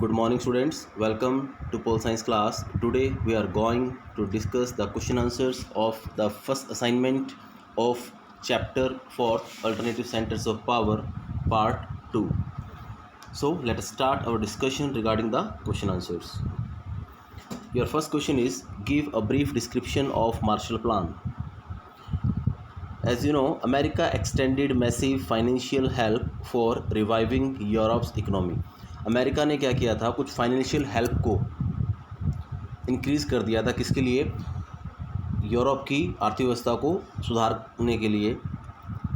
Good morning, students. Welcome to Pole Science class. Today we are going to discuss the question answers of the first assignment of chapter 4 Alternative Centers of Power part 2. So let us start our discussion regarding the question answers. Your first question is, give a brief description of Marshall Plan. As you know, America extended massive financial help for reviving Europe's economy. America ने क्या किया था, कुछ financial help को increase कर दिया था, किसके लिए? यूरोप की अर्थव्यवस्था को सुधारने के लिए.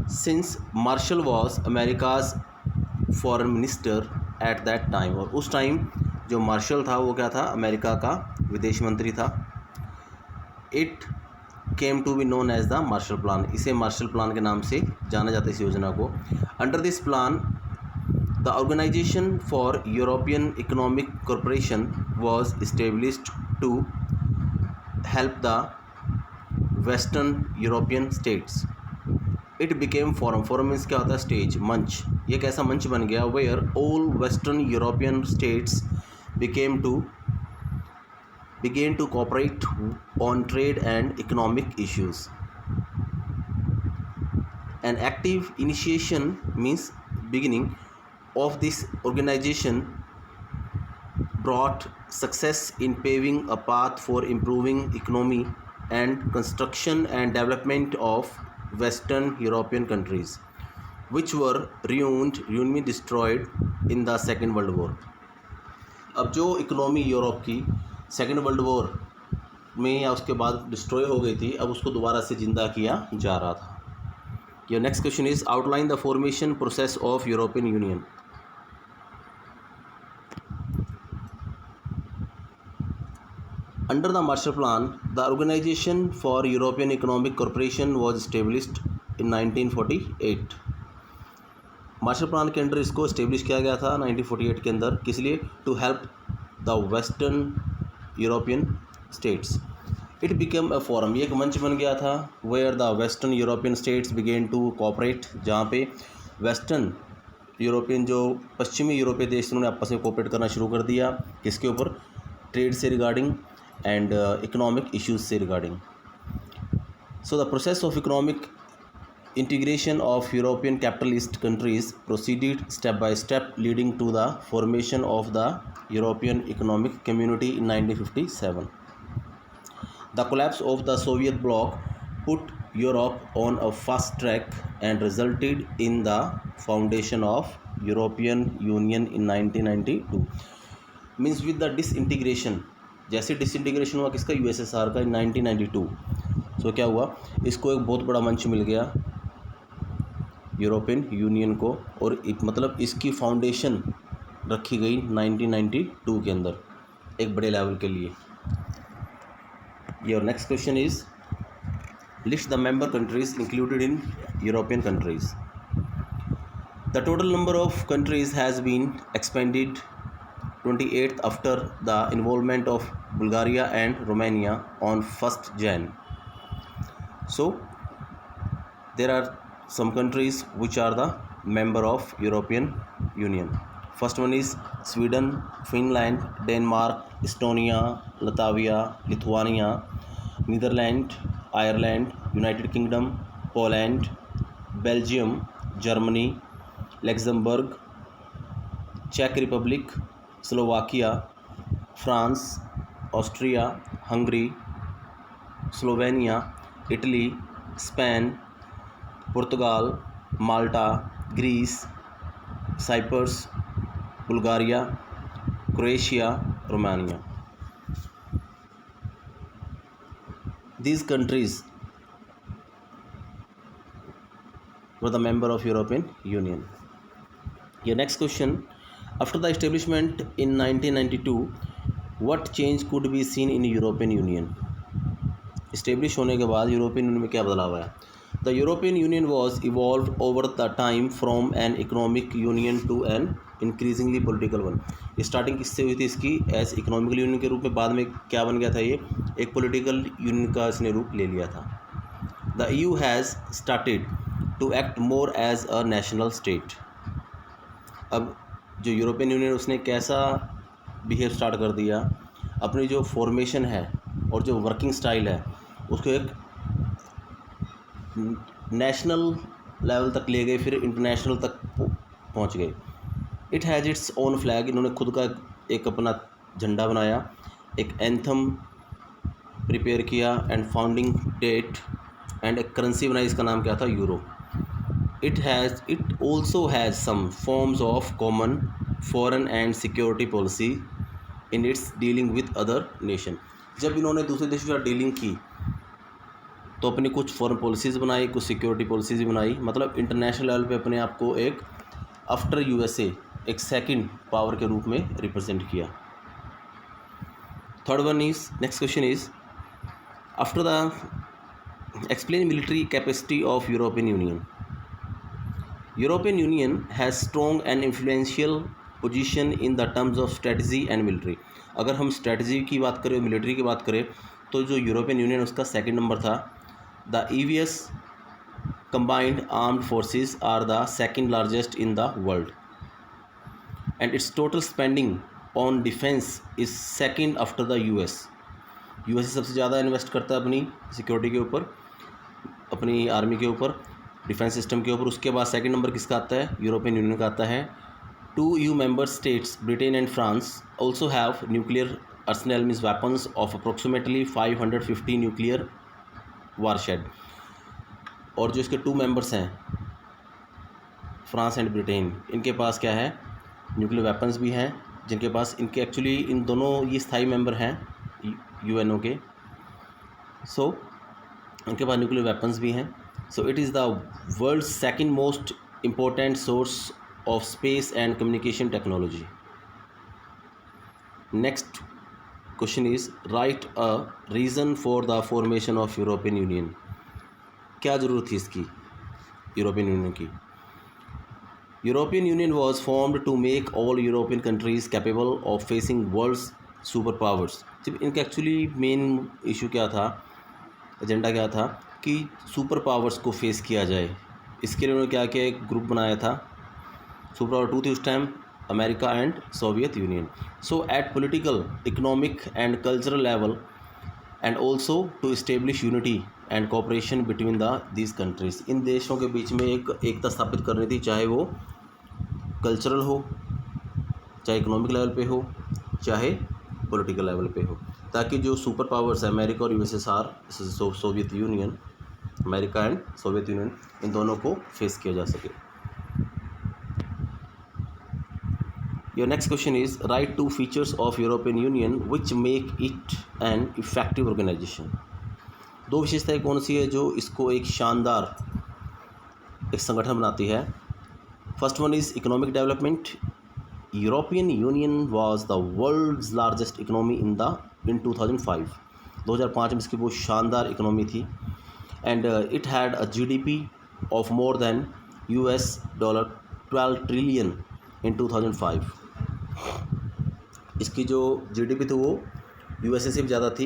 Since Marshall was America's foreign minister at that time, और उस टाइम जो मार्शल था वो क्या था? अमेरिका का विदेश मंत्री था. It came to be known as the Marshall plan. इसे मार्शल प्लान के नाम से जाना जाता है इस योजना को. Under this plan the organisation for European economic corporation was established to help the Western European states. It became forum. Forum means क्या होता है? स्टेज, मंच. ये एक ऐसा मंच बन गया where all Western European states began to cooperate on trade and economic issues. An active initiation means beginning of this organization brought success in paving a path for improving economy and construction and development of Western European countries, which were ruined destroyed in the Second World War. अब जो economy Europe की second world war में या उसके बाद destroy हो गई थी, अब उसको दोबारा से जिंदा किया जा रहा था. Your next question is, outline the formation process of European union. Under the Marshall Plan, the Organization for European Economic Cooperation was established in 1948. Marshall plan के अंडर इसको इस्टेब्लिश किया गया था 1948 के अंदर. किस लिए? To help the western European states. It become a forum. ये एक मंच बन गया था where the western European states began to cooperate, जहाँ पे वेस्टर्न यूरोपियन जो पश्चिमी यूरोपीय देश उन्होंने आपस में कोऑपरेट करना शुरू कर दिया. किसके ऊपर? ट्रेड से रिगार्डिंग and economic issues से regarding. So the process of economic integration of European capitalist countries proceeded step by step, leading to the formation of the European Economic Community in 1957. The collapse of the Soviet bloc put Europe on a fast track and resulted in the foundation of European Union in 1992. Means with the disintegration, जैसे disintegration हुआ किसका? USSR का, इन 1992. सो क्या हुआ? इसको एक बहुत बड़ा मंच मिल गया यूरोपियन यूनियन को, और मतलब इसकी फाउंडेशन रखी गई 1992 के अंदर एक बड़े लेवल के लिए. Your next question is, list the member countries included in European countries. The total number of countries has been expanded 28th after the involvement of Bulgaria and Romania on 1st Jan. So there are some countries which are the member of European Union. First one is Sweden, Finland, Denmark, Estonia, Latvia, Lithuania, Netherlands, Ireland, United Kingdom, Poland, Belgium, Germany, Luxembourg, Czech Republic, Slovakia, France, Austria, Hungary, Slovenia, Italy, Spain, Portugal, Malta, Greece, Cyprus, Bulgaria, Croatia, Romania. These countries were the member of European Union. Your next question, after the establishment in 1992, what change could be seen in European Union? Establish होने के बाद European union में क्या बदलाव आया? The European Union was evolved over the time from an economic union to an increasingly political one. Starting किससे हुई थी इसकी? एज इकोनॉमिकल यूनियन के रूप में. बाद में क्या बन गया था? ये एक पॉलिटिकल यूनियन का इसने रूप ले लिया था. The EU has started to act more as a national state. अब जो यूरोपियन यूनियन उसने कैसा बिहेव स्टार्ट कर दिया, अपनी जो फॉर्मेशन है और जो वर्किंग स्टाइल है उसको एक नेशनल लेवल तक ले गए, फिर इंटरनेशनल तक पहुंच गए। It has its own flag, इन्होंने खुद का एक अपना झंडा बनाया, एक एंथम प्रिपेयर किया एंड फाउंडिंग डेट एंड एक करेंसी बनाई, इसका नाम क्या था, euro. It also has some forms of common foreign and security policy in its dealing with other nation. जब इन्होंने दूसरे देशों के साथ डीलिंग की तो अपनी कुछ फॉरेन पॉलिसीज़ बनाई, कुछ सिक्योरिटी पॉलिसीज़ भी बनाई, मतलब इंटरनेशनल लेवल पे अपने आप को एक आफ्टर यूएसए एक सेकंड पावर के रूप में रिप्रेजेंट किया। Third one is, next question is, after the explain military capacity of European union. European union has strong and influential position in the terms of strategy and military. अगर हम strategy की बात करें, military की बात करें, तो जो यूरोपियन यूनियन उसका सेकंड नंबर था। The EVS combined armed forces are the second largest in the world and its total spending on defense is second after the US। US सबसे ज़्यादा इन्वेस्ट करता है अपनी सिक्योरिटी के ऊपर, अपनी आर्मी के ऊपर, डिफेंस सिस्टम के ऊपर। उसके बाद सेकंड नंबर किसका आता है, यूरोपियन यूनियन का आता है। 2 EU member states Britain and France also have nuclear arsenal, means weapons of approximately 550 nuclear warshed। और जो इसके 2 मेंबर्स हैं फ्रांस एंड ब्रिटेन, इनके पास क्या है, न्यूक्लियर वेपन्स भी हैं, जिनके पास इनके एक्चुअली इन दोनों ये स्थायी मेंबर हैं यूएनओ के। सो इनके पास न्यूक्लियर वेपन्स भी हैं। So it is the world second most important source of space and communication technology. Next question is, write a reason for the formation of European Union. क्या ज़रूरत थी इसकी, यूरोपियन यूनियन की। European Union was formed to make all European countries capable of facing world's super powers. जब इनका actually main issue क्या था, agenda क्या था कि सुपर पावर्स को फेस किया जाए। इसके लिए उन्होंने क्या किया, एक ग्रुप बनाया था। सुपर पावर 2 थी उस time, America and Soviet Union. So at political, economic and cultural level and also to establish unity and cooperation between these countries. इन देशों के बीच में एक एकता स्थापित करनी थी, चाहे वो कल्चरल हो, चाहे इकोनॉमिक लेवल पे हो, चाहे पॉलिटिकल लेवल पे हो, ताकि जो सुपर पावर्स है अमेरिका और USSR, Soviet Union, America and Soviet Union, इन दोनों को फेस किया जा सके। Your next question is, write 2 features of European Union which make it an effective organisation. 2 विशेषताएं कौन सी है जो इसको एक शानदार एक संगठन बनाती है। First one is economic development. European Union was the world's largest economy in 2005। 2005 में इसकी बहुत शानदार इकोनॉमी थी and it had a GDP of more than $12 trillion in 2005। इसकी जो जीडीपी थी वो यूएसए से भी ज़्यादा थी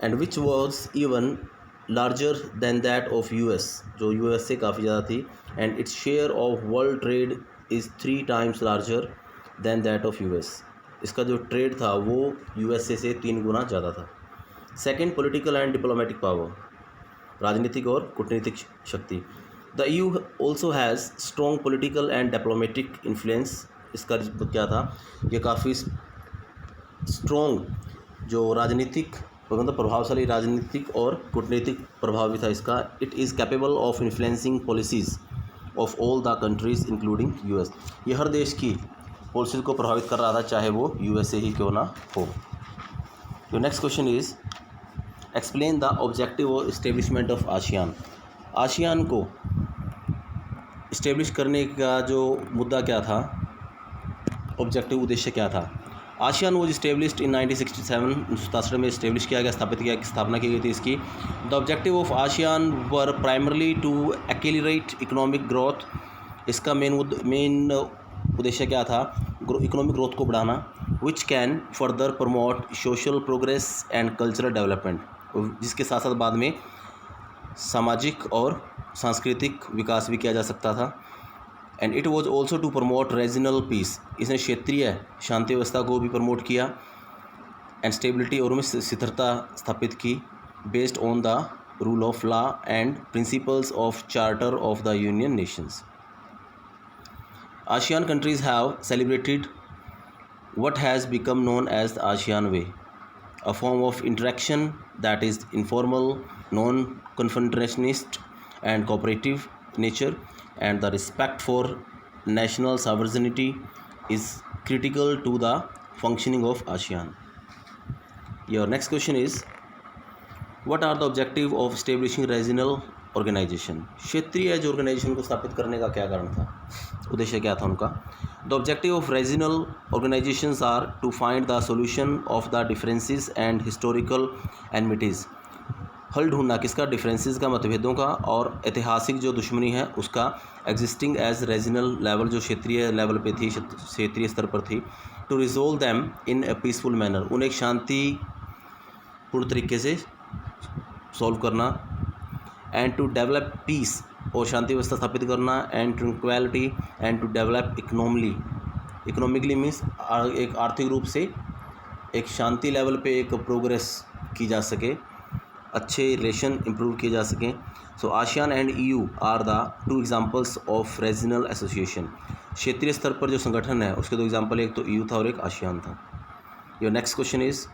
and which was even larger than that of US, जो यूएस से काफ़ी ज़्यादा थी and its share of world trade is 3 times larger than that of US. इसका जो ट्रेड था वो यूएसए से 3 गुना ज़्यादा था। Second, political and diplomatic power, राजनीतिक और कूटनीतिक शक्ति। The EU also has strong political and diplomatic influence. इसका क्या था, ये काफ़ी स्ट्रॉन्ग जो राजनीतिक, मतलब प्रभावशाली राजनीतिक और कूटनीतिक प्रभाव भी था इसका। It is capable of influencing policies of all the countries including US. ये हर देश की पॉलिसीज़ को प्रभावित कर रहा था, चाहे वो यूएसए ही क्यों ना हो। तो next question is, explain the objective of establishment of ASEAN. ASEAN को इस्टेब्लिश करने का जो मुद्दा क्या था, ऑब्जेक्टिव उद्देश्य क्या था। आसियान वॉज इस्टेब्लिश्ड इन 1967 में इस्टेब्लिश किया गया, स्थापना की गई थी इसकी। The objective of ASEAN were primarily to accelerate economic growth. इसका मेन उद्देश्य क्या था, इकोनॉमिक ग्रोथ को बढ़ाना, which can further promote social progress and cultural development, जिसके साथ साथ बाद में सामाजिक और सांस्कृतिक विकास भी किया जा सकता था। And it was also to promote regional peace, इसने क्षेत्रीय शांति व्यवस्था को भी प्रमोट किया, एंड स्टेबिलिटी और में स्थिरता स्थापित की, based on the rule of law and principles of charter of the union Nations. ASEAN countries have celebrated what has become known as the ASEAN Way, a form of interaction that is informal, non-confrontationist and cooperative nature, and the respect for national sovereignty is critical to the functioning of ASEAN. Your next question is, what are the objective of establishing regional organization? क्षेत्रीय जो organisation को स्थापित करने का क्या कारण था, उद्देश्य क्या था उनका? The objective of regional organisations are to find the solution of the differences and historical enmities, हल ढूंढना किसका? डिफरेंसेस का, मतभेदों का, और ऐतिहासिक जो दुश्मनी है उसका, एग्जिस्टिंग एज रीजनल लेवल, जो क्षेत्रीय लेवल पे थी, क्षेत्रीय स्तर पर थी, to resolve them in a peaceful manner, उन्हें एक शांतिपूर्ण तरीके से सॉल्व करना, एंड टू डेवलप पीस, और शांति व्यवस्था स्थापित करना, and tranquillity, and to develop economically means एक आर्थिक रूप से एक शांति लेवल पे एक प्रोग्रेस की जा सके, अच्छे रिलेशन इंप्रूव किए जा सकें. So ASEAN and EU are the two examples of regional association. क्षेत्रीय स्तर पर जो संगठन है उसके दो एग्जांपल, एक तो EU था और एक आसियान था. Your next question is,